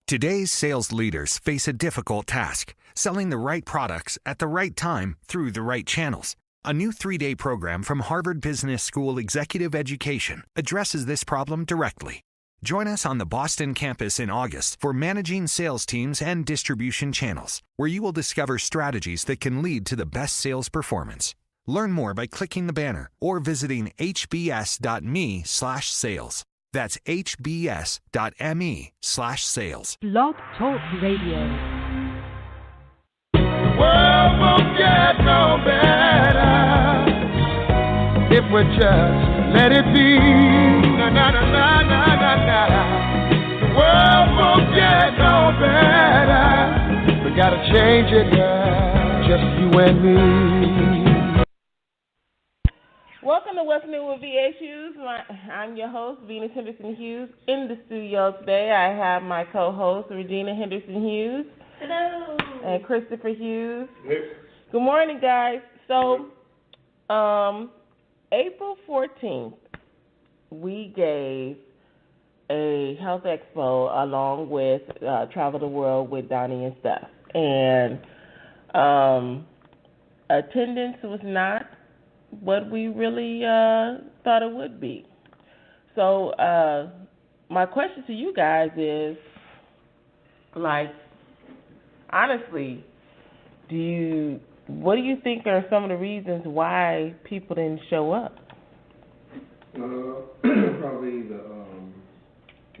Today's sales leaders face a difficult task, selling the right products at the right time through the right channels. A new 3-day program from Harvard Business School Executive Education addresses this problem directly. Join us on the Boston campus in August for Managing Sales Teams and Distribution Channels, where you will discover strategies that can lead to the best sales performance. Learn more by clicking the banner or visiting hbs.me/sales. That's hbs.me/sales. Blog Talk Radio. World won't get no better if we just let it be. Na na na na na na na. The world won't get no better. We gotta change it now, just you and me. Welcome to What's New with VHHughes. I'm your host, Venus Henderson-Hughes. In the studio today, I have my co-host, Regina Henderson-Hughes. Hello. And Christopher Hughes. Yes. Good morning, guys. So, April 14th, we gave a health expo along with Travel the World with Donnie and Steph. And attendance was not what we really thought it would be. So my question to you guys is, like, honestly, what do you think are some of the reasons why people didn't show up? Probably the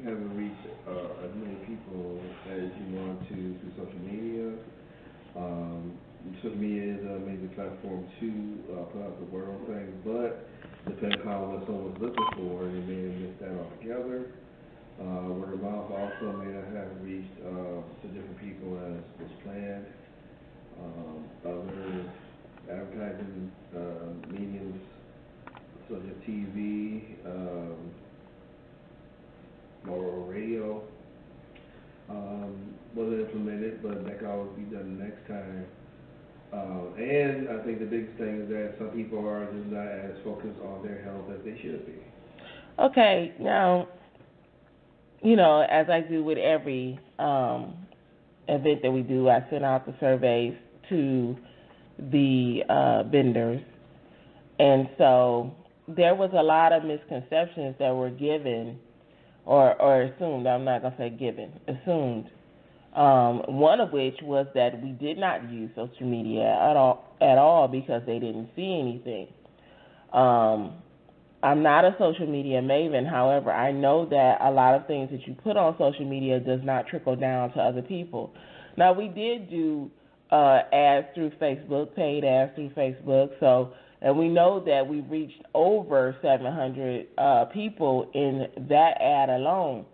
haven't reached as many people as you want to through social media. Social media is a major platform to put out the world things, but depending on what someone's looking for, they may have missed that altogether. Word of mouth also may not have reached to different people as was planned. Other advertising mediums such as TV, or radio wasn't implemented, but that can always be done next time. And I think the biggest thing is that some people are just not as focused on their health as they should be. Okay, now, as I do with every event that we do, I send out the surveys to the vendors. And so there was a lot of misconceptions that were given or assumed. I'm not going to say given, assumed. One of which was that we did not use social media at all because they didn't see anything. I'm not a social media maven. However, I know that a lot of things that you put on social media does not trickle down to other people. Now, we did do ads through Facebook, paid ads through Facebook, and we know that we reached over 700 people in that ad alone.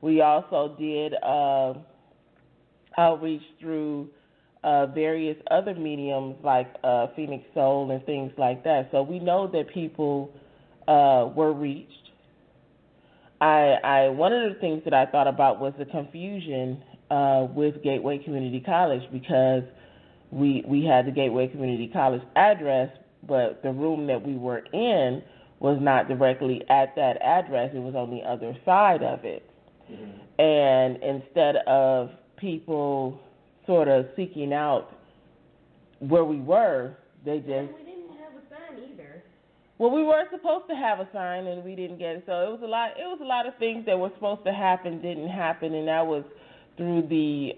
We also did outreach through various other mediums like Phoenix Soul and things like that. So we know that people were reached. One of the things that I thought about was the confusion with Gateway Community College, because we had the Gateway Community College address, but the room that we were in was not directly at that address. It was on the other side of it. Mm-hmm. And instead of people sort of seeking out where we were, they just... And we didn't have a sign either. Well, we were supposed to have a sign, and we didn't get it. So it was a lot of things that were supposed to happen didn't happen, and that was through the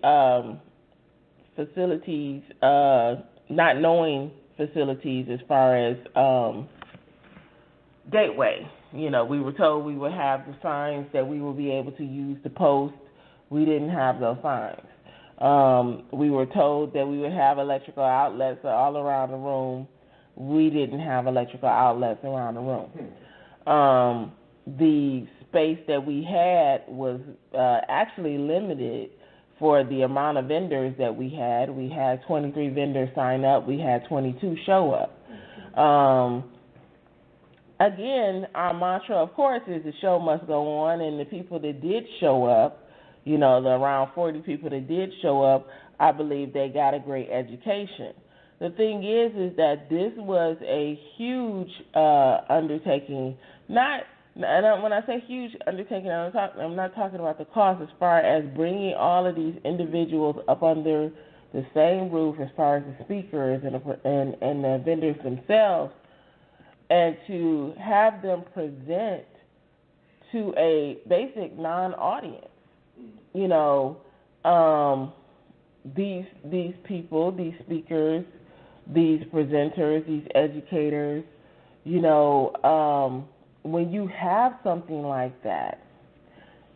facilities, not knowing facilities as far as Gateway. We were told we would have the signs that we would be able to use to post. We didn't have those signs. We were told that we would have electrical outlets all around the room. We didn't have electrical outlets around the room. The space that we had was actually limited for the amount of vendors that we had. We had 23 vendors sign up. We had 22 show up. Again, our mantra, of course, is the show must go on, and the people that did show up, the around 40 people that did show up, I believe they got a great education. The thing is that this was a huge undertaking, not And when I say huge undertaking, I'm not talking about the cost as far as bringing all of these individuals up under the same roof as far as the speakers and the vendors themselves, and to have them present to a basic non-audience. You know, these people, these speakers, these presenters, these educators, you know, when you have something like that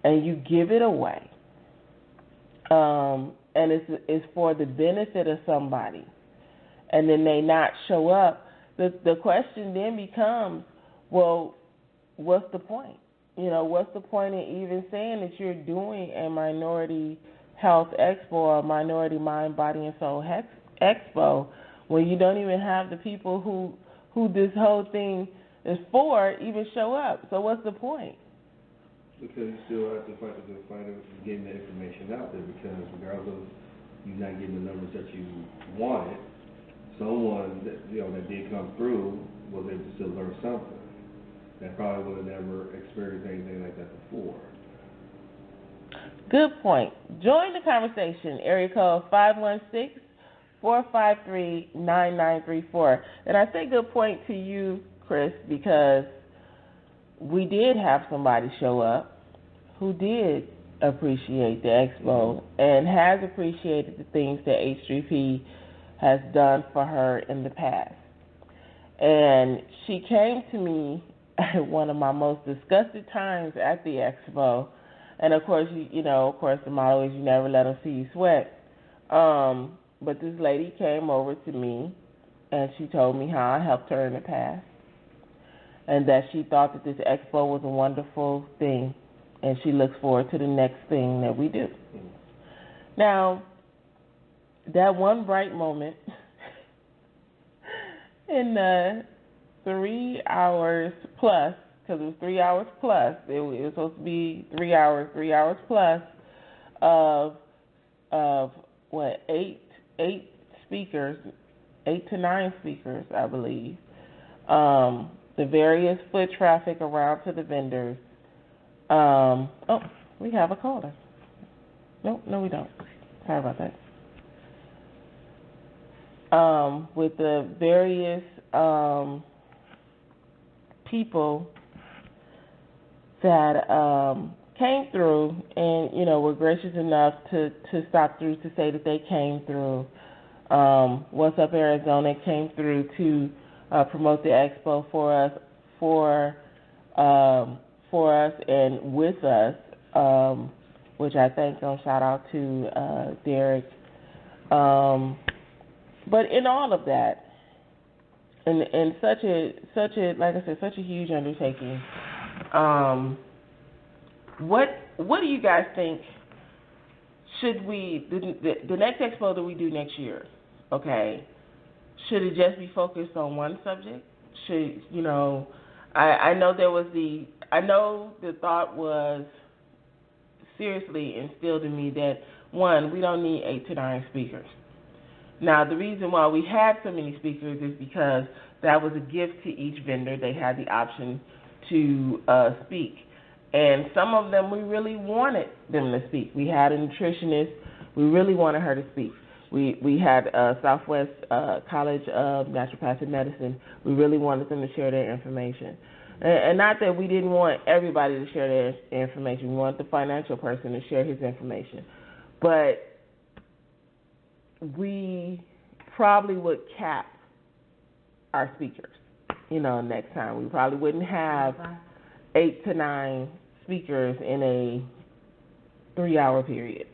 and you give it away, and it's for the benefit of somebody, and then they not show up, the question then becomes, well, what's the point? You know, what's the point in even saying that you're doing a minority health expo or minority mind, body, and soul expo when you don't even have the people who this whole thing is for even show up? So what's the point? Because you still have to fight the good fight of getting the information out there, because regardless of you not getting the numbers that you wanted, someone that that did come through was able to still learn something that probably would have never experienced anything like that before. Good point. Join the conversation. Area code 516-453-9934. And I say good point to you, Chris, because we did have somebody show up who did appreciate the expo and has appreciated the things that H3P has done for her in the past. And she came to me at one of my most disgusted times at the expo. And of course, of course, the motto is you never let them see you sweat. But this lady came over to me and she told me how I helped her in the past, and that she thought that this expo was a wonderful thing, and she looks forward to the next thing that we do. Now, that one bright moment in the 3 hours plus, because it was 3 hours plus, it was supposed to be 3 hours plus of what, eight speakers, 8 to 9 speakers, I believe. The various foot traffic around to the vendors. Oh, we have a caller. No, we don't. Sorry about that. With the various people that came through and, were gracious enough to stop through to say that they came through. What's Up Arizona came through to promote the expo for us and with us, which I thank them. Shout out to Derek. But in all of that, and such a like I said, such a huge undertaking. What do you guys think? Should we the next expo that we do next year? Okay. Should it just be focused on one subject? Should I know the thought was seriously instilled in me that, one, we don't need 8 to 9 speakers. Now, the reason why we had so many speakers is because that was a gift to each vendor. They had the option to speak. And some of them, we really wanted them to speak. We had a nutritionist. We really wanted her to speak. We had Southwest College of Naturopathic Medicine. We really wanted them to share their information. And not that we didn't want everybody to share their information. We wanted the financial person to share his information. But we probably would cap our speakers, next time. We probably wouldn't have 8 to 9 speakers in a 3-hour period.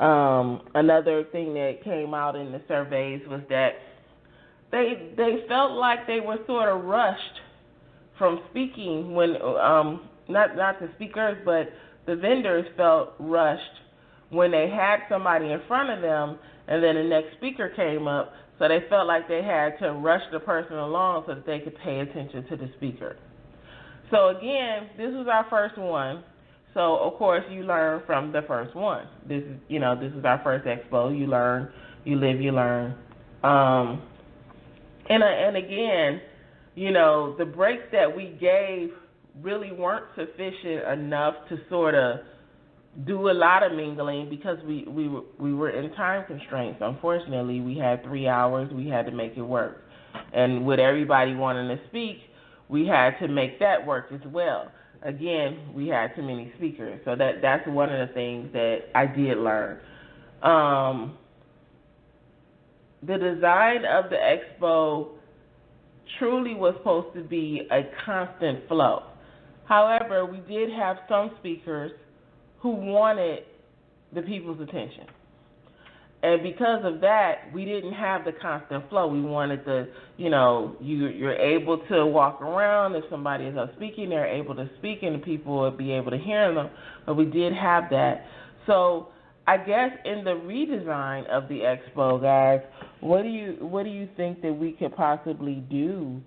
Another thing that came out in the surveys was that they felt like they were sort of rushed from speaking when not the speakers, but the vendors felt rushed when they had somebody in front of them and then the next speaker came up, so they felt like they had to rush the person along so that they could pay attention to the speaker. So again, this was our first one. So of course you learn from the first one. This is our first expo. You learn, you live, you learn. And again, the breaks that we gave really weren't sufficient enough to sort of do a lot of mingling because we were in time constraints. Unfortunately, we had 3 hours. We had to make it work. And with everybody wanting to speak, we had to make that work as well. Again, we had too many speakers. So that's one of the things that I did learn. The design of the expo truly was supposed to be a constant flow. However, we did have some speakers who wanted the people's attention. And because of that, we didn't have the constant flow. We wanted you're able to walk around. If somebody is up speaking, they're able to speak and the people will be able to hear them. But we did have that. So I guess in the redesign of the expo, guys, what do you think that we could possibly do?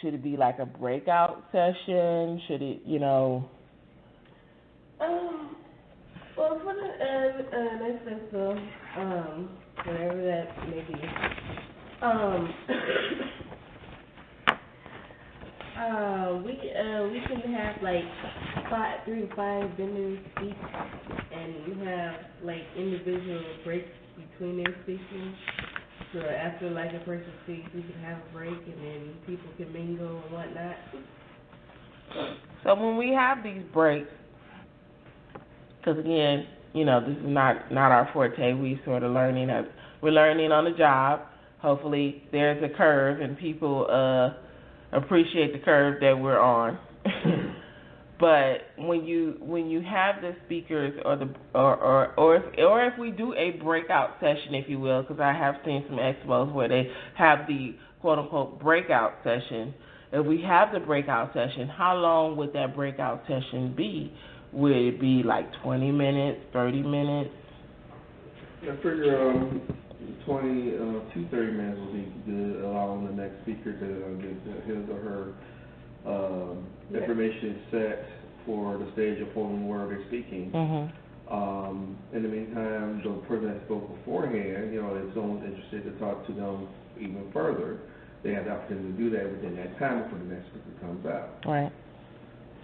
Should it be like a breakout session? Should it, Well, for the next expo, whatever that may be, we can have like 3 to 5 vendors speak, and you have like individual breaks between their speaking. So after like a person speaks, we can have a break, and then people can mingle and whatnot. So when we have these breaks, because again, this is not our forte. We sort of we're learning on the job. Hopefully, there's a curve, and people appreciate the curve that we're on. But when you have the speakers or if we do a breakout session, if you will, because I have seen some expos where they have the quote unquote breakout session. If we have the breakout session, how long would that breakout session be? Would it be like 20 minutes, 30 minutes? I figure 20 to 30 minutes will be good, allowing the next speaker to get his or her information set for the stage of forming where they're speaking. Mm-hmm. In the meantime, the person that spoke beforehand, if someone's interested to talk to them even further, they have the opportunity to do that within that time before the next speaker comes out. Right.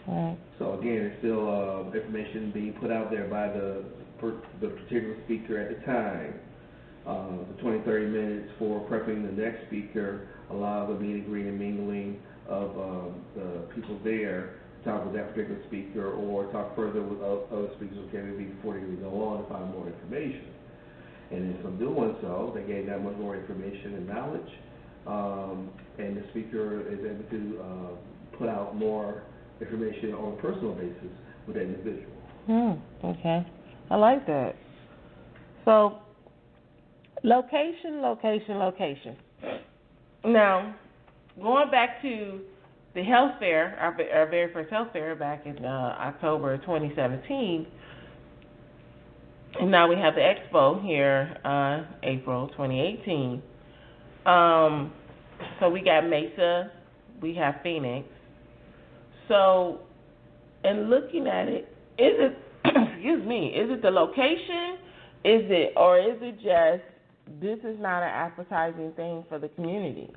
Right. So again, it's still information being put out there by the particular speaker at the time. The 20, 30 minutes for prepping the next speaker, allow the meet and greet and mingling of the people there, talk with that particular speaker or talk further with other speakers before they really go on to find more information. And in from doing so, they gain that much more information and knowledge, and the speaker is able to put out more information on a personal basis with that individual. Okay. I like that. So, location. Now, going back to the health fair, our very first health fair back in October 2017, and now we have the expo here, April 2018. So we got Mesa, we have Phoenix. So, in looking at it, is it, is it the location? Is it just, this is not an advertising thing for the community?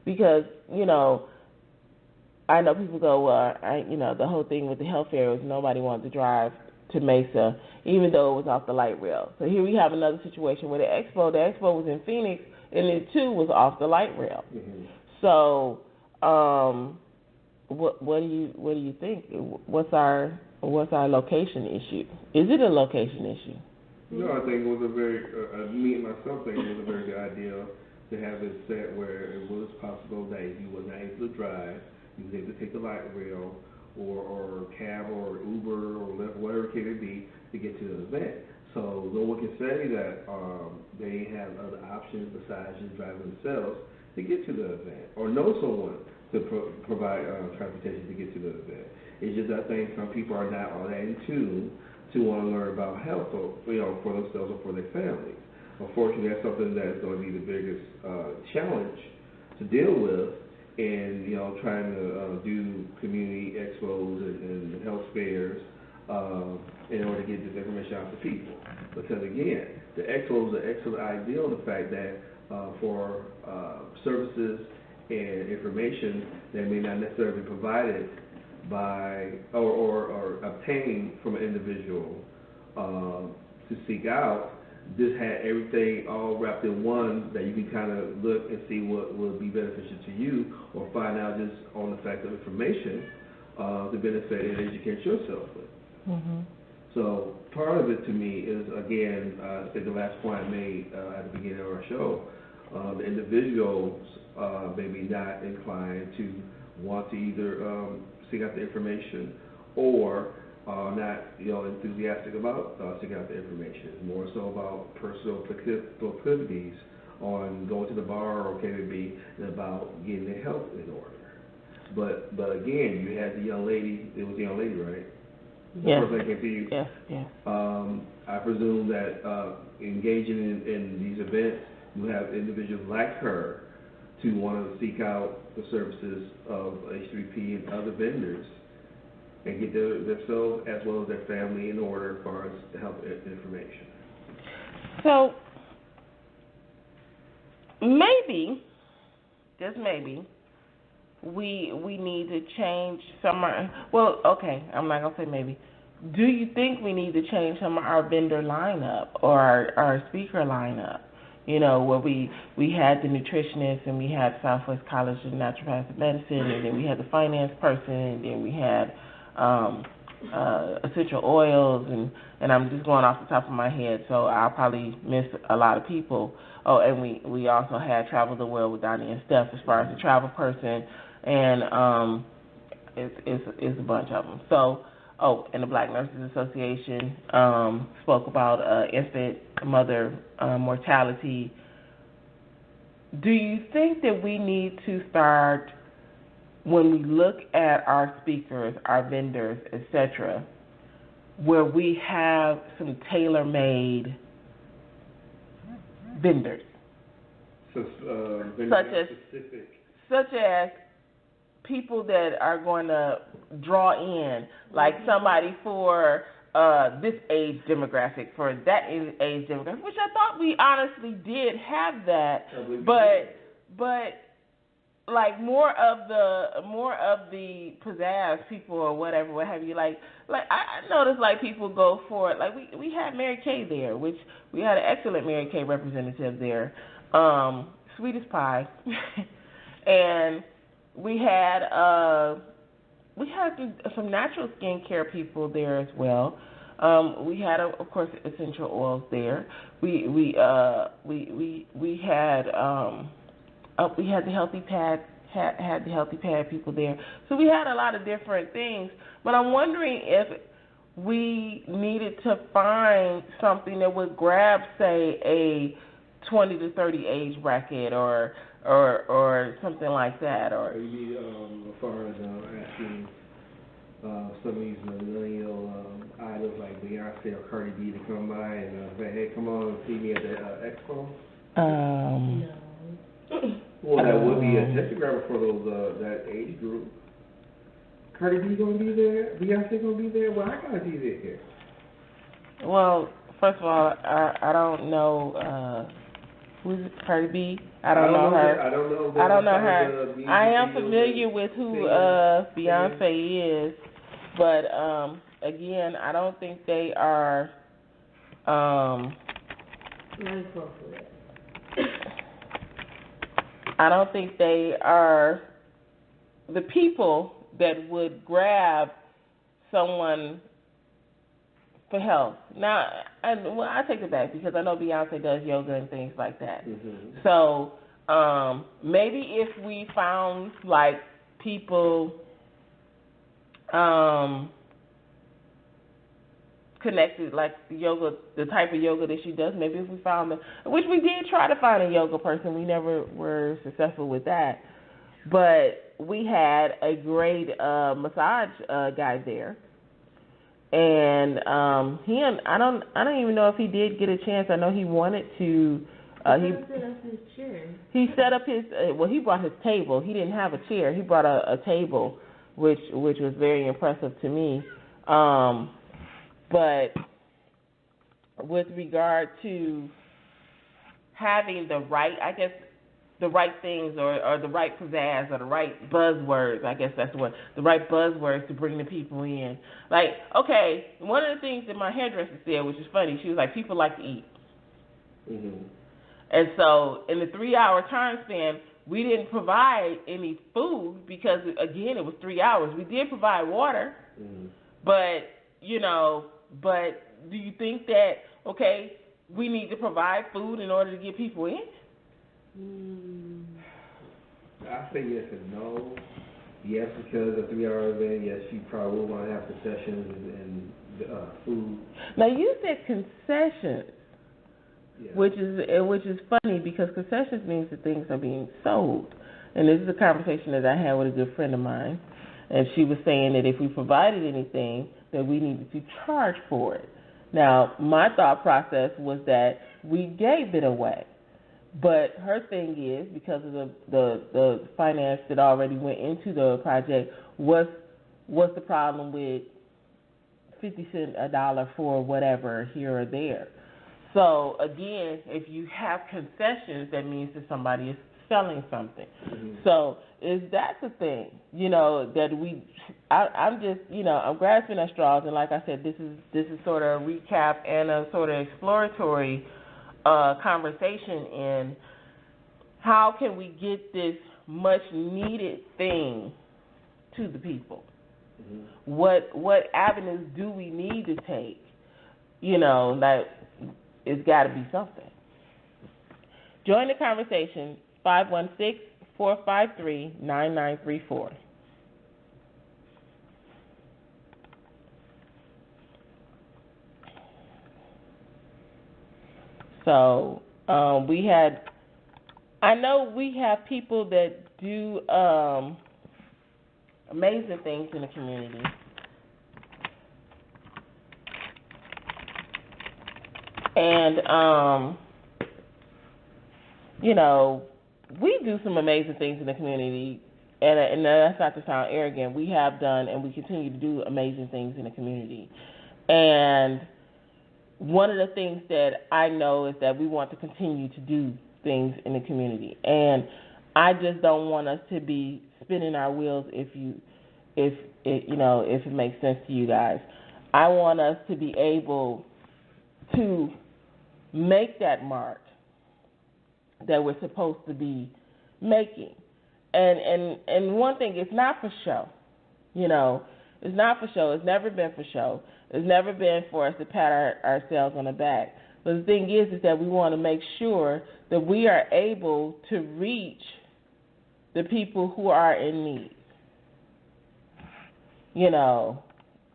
Because, I know people go, the whole thing with the health fair was nobody wanted to drive to Mesa, even though it was off the light rail. So here we have another situation where the expo was in Phoenix, and it too was off the light rail. Mm-hmm. So, what do you think? What's our location issue? Is it a location issue? I think it was a very, me and myself think it was a very good idea to have it set where it was possible that if you were not able to drive, you was able to take the light rail or cab or Uber or Lyft, whatever it may be, to get to the event. So no one can say that they have other options besides just driving themselves to get to the event or know someone to provide transportation to get to the event. It's just I think some people are not all that in tune to want to learn about health, or, for themselves or for their families. Unfortunately, that's something that's going to be the biggest challenge to deal with in trying to do community expos and health fairs in order to get this information out to people. Because again, the expos are excellent idea on the fact that for services and information that may not necessarily be provided by or obtained from an individual to seek out. This had everything all wrapped in one that you can kind of look and see what would be beneficial to you, or find out just on the fact of information to benefit and educate yourself with. Mm-hmm. So part of it to me is, again, I think the last point I made at the beginning of our show, the individuals maybe not inclined to want to either seek out the information or not, enthusiastic about seeking out the information. It's more so about personal proclivities on going to the bar or KBB and about getting their health in order. But again, you had the young lady. It was the young lady, right? Yes. The person that came to you. Yes. Yes. I presume that engaging in these events, you have individuals like her to want to seek out the services of H3P and other vendors and get themselves as well as their family in order as far as health information. So maybe, just maybe, we need to change some. Well, okay, I'm not gonna say maybe. Do you think we need to change some of our vendor lineup or our speaker lineup? Where we had the nutritionist and we had Southwest College of Naturopathic Medicine, and then we had the finance person, and then we had essential oils, and I'm just going off the top of my head, so I'll probably miss a lot of people. Oh, and we also had Travel the World with Donnie and Steph as far as the travel person, and it's a bunch of them. So, and the Black Nurses Association spoke about infant mother mortality. Do you think that we need to start, when we look at our speakers, our vendors, etc., where we have some tailor-made vendors, such as people that are going to draw in, like somebody for this age demographic, for that age demographic, which I thought we honestly did have that, but like more of the pizzazz people or whatever, what have you, like I noticed like people go for it. Like we had Mary Kay there, which we had an excellent Mary Kay representative there, sweet as pie, and we had some natural skincare people there as well. We had, of course, essential oils there. We had the healthy pad had the healthy pad people there. So we had a lot of different things. But I'm wondering if we needed to find something that would grab, say, a 20 to 30 age bracket or something like that. Or you mean as far as asking some of these millennial idols like Beyonce or Cardi B to come by and say, hey, come on and see me at the Expo? No. Well, that would be a testographer for those that age group. Cardi B gonna be there? Beyonce gonna be there? Well, I gotta be there. Well, first of all, I don't know who's Cardi B. I don't know her. I don't know her. I am familiar with who Beyonce is, but again, I don't think they are. I don't think they are the people that would grab someone for health. Now, I take it back because I know Beyonce does yoga and things like that. Mm-hmm. So maybe if we found like people connected, like the yoga, the type of yoga that she does, maybe if we found them, which we did try to find a yoga person, we never were successful with that. But we had a great massage guy there, and I don't even know if he did get a chance. I know he wanted to. He set up his chair. He set up his. He brought his table. He didn't have a chair. He brought a table, which was very impressive to me. But with regard to having the right, I guess the right things or the right pizzazz or the right buzzwords, I guess that's the word, the right buzzwords to bring the people in. Like, okay, one of the things that my hairdresser said, which is funny, she was like, people like to eat. Mm-hmm. And so in the 3-hour time span, we didn't provide any food because, again, it was 3 hours. We did provide water, but, but do you think that, okay, we need to provide food in order to get people in? I say yes and no. Yes, because a 3-hour event, yes, you probably will want to have concessions and food. Now, you said concessions. Yeah. Which is funny because concessions means that things are being sold. And this is a conversation that I had with a good friend of mine, and she was saying that if we provided anything, that we needed to charge for it. Now, my thought process was that we gave it away. But her thing is, because of the finance that already went into the project, what's the problem with 50 cents a dollar for whatever here or there? So, again, if you have concessions, that means that somebody is selling something. Mm-hmm. So, that's the thing, that I'm just, I'm grasping at straws. And like I said, this is sort of a recap and a sort of exploratory conversation in how can we get this much-needed thing to the people. Mm-hmm. What avenues do we need to take? Like, it's got to be something. Join the conversation, 516-453-9934. So I know we have people that do amazing things in the community. And, we do some amazing things in the community, and that's not to sound arrogant. We have done and we continue to do amazing things in the community. And one of the things that I know is that we want to continue to do things in the community. And I just don't want us to be spinning our wheels if it makes sense to you guys. I want us to be able to make that mark that we're supposed to be making. And one thing, it's not for show. It's not for show. It's never been for show. It's never been for us to pat ourselves on the back. But the thing is that we want to make sure that we are able to reach the people who are in need.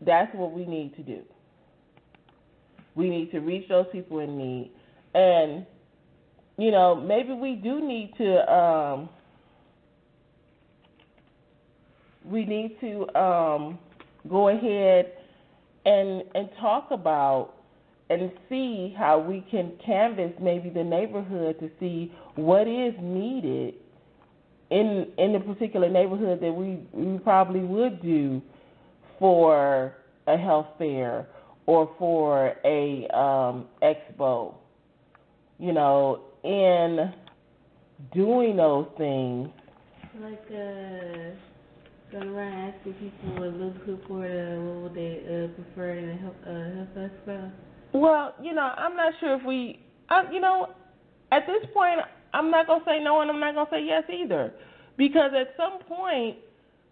That's what we need to do. We need to reach those people in need. And, maybe we do need to go ahead and talk about and see how we can canvass maybe the neighborhood to see what is needed in the particular neighborhood that we probably would do for a health fair or for a expo. In doing those things. Like going around asking people what looks good for them, what would they prefer in a health expo? Well, I'm not sure if we, at this point, I'm not going to say no and I'm not going to say yes either. Because at some point,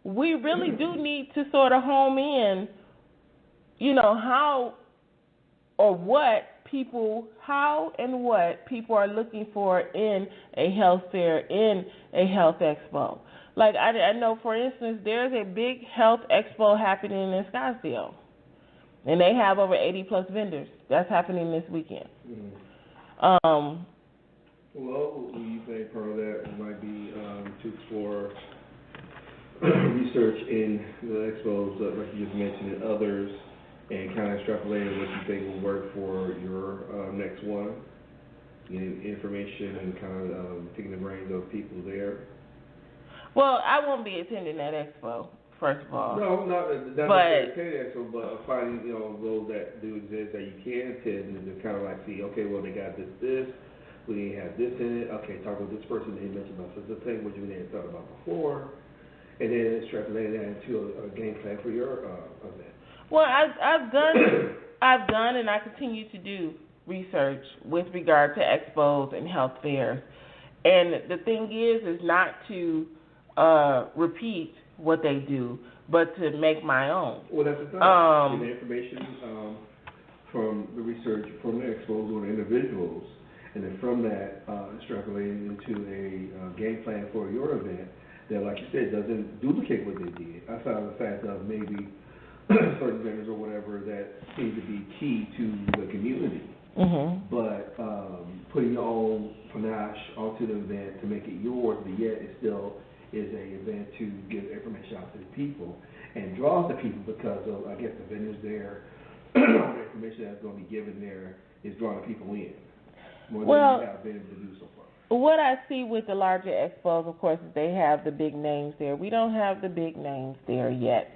we really do need to sort of home in, how and what people are looking for in a health fair, in a health expo. Like, I know, for instance, there's a big health expo happening in Scottsdale. And they have over 80-plus vendors. That's happening this weekend. Mm-hmm. Well, you think part of that might be to explore research in the expos, like you just mentioned, and others, and kind of extrapolating what you think will work for your next one, information and kind of taking the brains of people there. Well, I won't be attending that expo, first of all. No, not necessarily expo, but finding those that do exist that you can attend and just kind of like see, okay, well they got this, we didn't have this in it. Okay, talk about this person that you mentioned about such a thing, which you didn't thought about before, and then extrapolate that into a game plan for your event. Well, I've done, and I continue to do research with regard to expos and health fairs. And the thing is not to repeat what they do, but to make my own. Well, that's the thing. Get the information from the research from the expos on individuals, and then from that, extrapolating into a game plan for your event that, like you said, doesn't duplicate what they did. Outside of the fact of maybe certain vendors or whatever that seem to be key to the community. Mm-hmm. But putting your own panache onto the event to make it yours, but yet it still is an event to give information out to the people and draws the people because of, I guess, the vendors there, the information that's going to be given there is drawing the people in more than you have been able to do so far. What I see with the larger expos, of course, is they have the big names there. We don't have the big names there yet.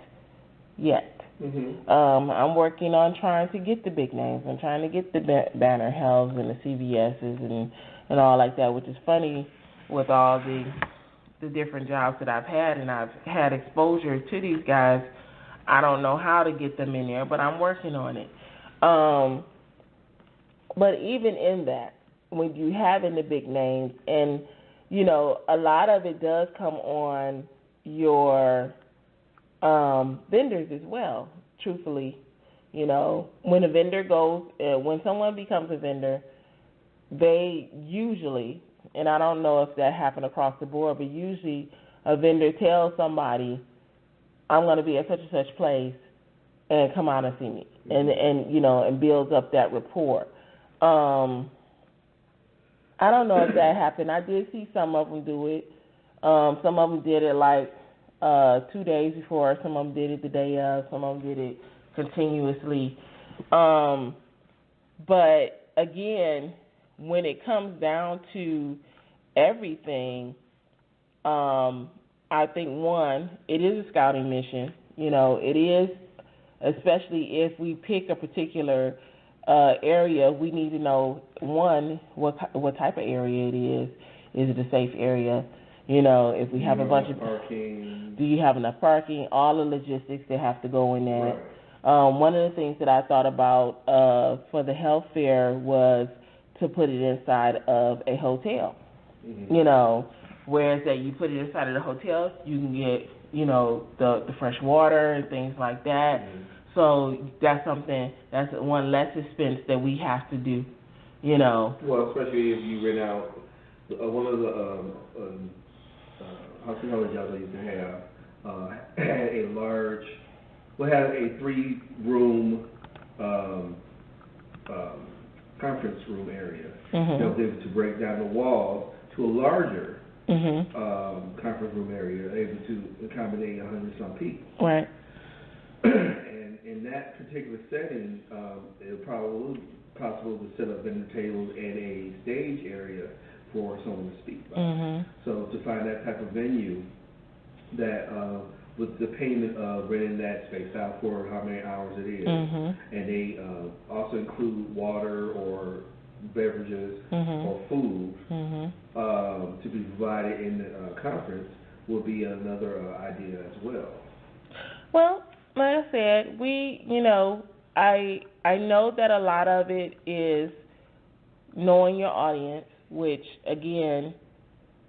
Mm-hmm. I'm working on trying to get the big names. I'm trying to get the Banner Healths and the CVSs and all like that, which is funny with all the different jobs that I've had, and I've had exposure to these guys. I don't know how to get them in there, but I'm working on it. But even in that, when you have in the big names, and, you know, a lot of it does come on your vendors as well, truthfully. You know, when a vendor goes, when someone becomes a vendor, they usually, and I don't know if that happened across the board, but usually a vendor tells somebody, I'm going to be at such and such place, and come out and see me, and you know, and builds up that rapport. I don't know if that happened. I did see some of them do it. Some of them did it like 2 days before. Some of them did it the day of. Some of them did it continuously. But again, when it comes down to everything, I think, one, it is a scouting mission. You know, it is, especially if we pick a particular area, we need to know, one, what type of area it is. Is it a safe area? You know, if we have a bunch of parking, do you have enough parking? All the logistics that have to go in there. Right. One of the things that I thought about for the health fair was to put it inside of a hotel. Mm-hmm. You know, whereas that you put it inside of the hotel, you can get, you know, the fresh water and things like that. Mm-hmm. So that's something, that's one less expense that we have to do, you know. Well, especially if you rent out one of the hospitality jobs I used to have had a large, had a 3-room conference room area. Mm-hmm. That was able to break down the walls to a larger conference room area, able to accommodate 100-some people. Right. And in that particular setting, it probably was possible to set up vendor tables and a stage area for someone to speak about. Mm-hmm. So to find that type of venue that with the payment of renting that space out for how many hours it is, and they also include water or beverages or food to be provided in the conference will be another idea as well. Well, like I said, I know that a lot of it is knowing your audience, which, again,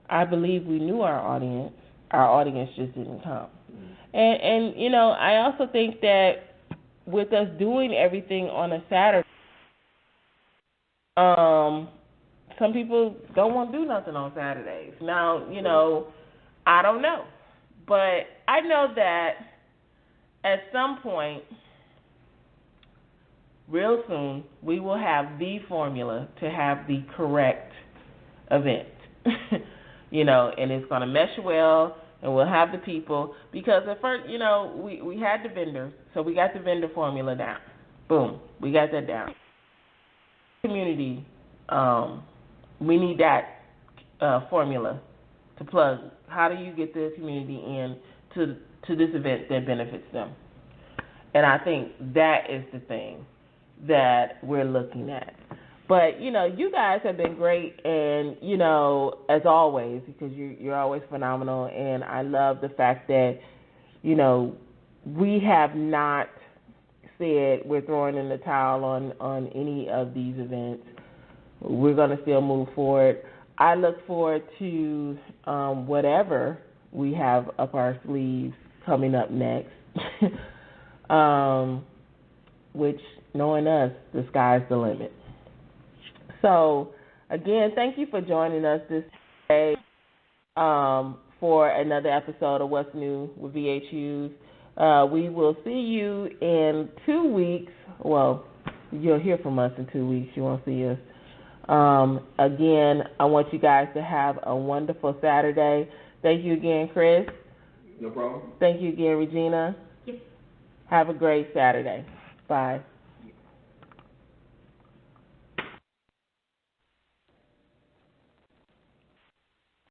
I believe we knew our audience. Our audience just didn't come. And you know, I also think that with us doing everything on a Saturday, some people don't want to do nothing on Saturdays. Now, you know, I don't know. But I know that at some point, real soon, we will have the formula to have the correct event. You know, and it's going to mesh well, and we'll have the people. Because at first, you know, we had the vendors, so we got the vendor formula down. Boom, we got that down. Community, we need that formula to plug. How do you get the community in to this event that benefits them? And I think that is the thing that we're looking at. But, you know, you guys have been great, and, you know, as always, because you're always phenomenal, and I love the fact that, you know, we have not said we're throwing in the towel on any of these events. We're going to still move forward. I look forward to whatever we have up our sleeves coming up next, which, knowing us, the sky's the limit. So, again, thank you for joining us this day for another episode of What's New with VHHughes. We will see you in 2 weeks. Well, you'll hear from us in 2 weeks. You won't see us. Again, I want you guys to have a wonderful Saturday. Thank you again, Chris. No problem. Thank you again, Regina. Yes. Have a great Saturday. Bye.